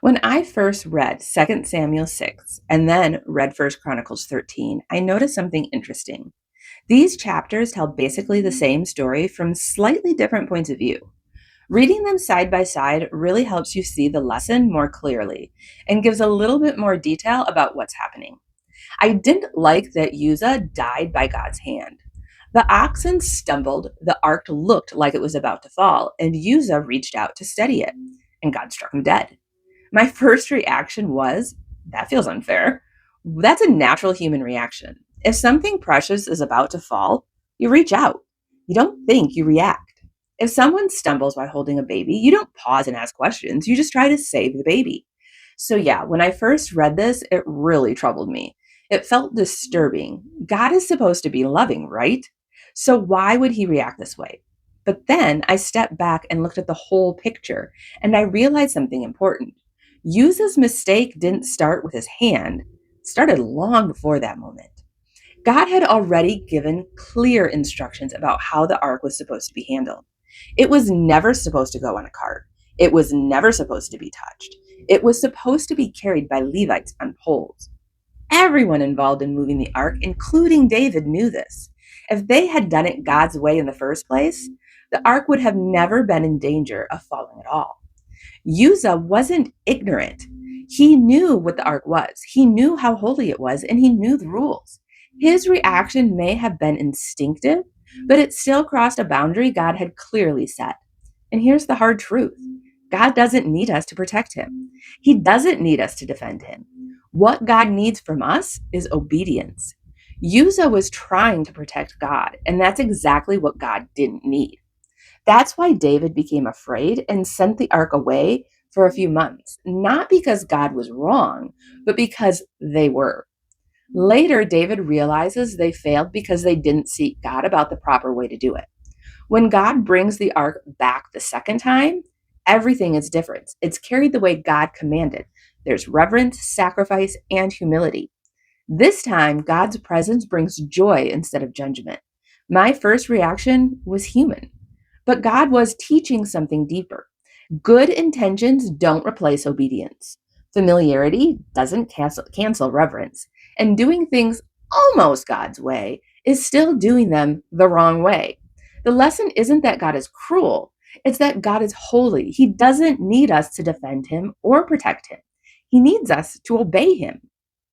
When I first read 2 Samuel 6 and then read 1 Chronicles 13, I noticed something interesting. These chapters tell basically the same story from slightly different points of view. Reading them side by side really helps you see the lesson more clearly and gives a little bit more detail about what's happening. I didn't like that Uzzah died by God's hand. The oxen stumbled, the ark looked like it was about to fall, and Uzzah reached out to steady it, and God struck him dead. My first reaction was, that feels unfair. That's a natural human reaction. If something precious is about to fall, you reach out. You don't think, you react. If someone stumbles while holding a baby, you don't pause and ask questions. You just try to save the baby. So, yeah, when I first read this, it really troubled me. It felt disturbing. God is supposed to be loving, right? So, why would he react this way? But then I stepped back and looked at the whole picture, and I realized something important. Uzzah's mistake didn't start with his hand, it started long before that moment. God had already given clear instructions about how the ark was supposed to be handled. It was never supposed to go on a cart. It was never supposed to be touched. It was supposed to be carried by Levites on poles. Everyone involved in moving the ark, including David, knew this. If they had done it God's way in the first place, the ark would have never been in danger of falling at all. Uzzah wasn't ignorant. He knew what the ark was. He knew how holy it was, and he knew the rules. His reaction may have been instinctive, but it still crossed a boundary God had clearly set. And here's the hard truth. God doesn't need us to protect him. He doesn't need us to defend him. What God needs from us is obedience. Uzzah was trying to protect God, and that's exactly what God didn't need. That's why David became afraid and sent the ark away for a few months, not because God was wrong, but because they were. Later, David realizes they failed because they didn't seek God about the proper way to do it. When God brings the ark back the second time, everything is different. It's carried the way God commanded. There's reverence, sacrifice, and humility. This time, God's presence brings joy instead of judgment. My first reaction was human, but God was teaching something deeper. Good intentions don't replace obedience. Familiarity doesn't cancel reverence. And doing things almost God's way is still doing them the wrong way. The lesson isn't that God is cruel, it's that God is holy. He doesn't need us to defend him or protect him. He needs us to obey him.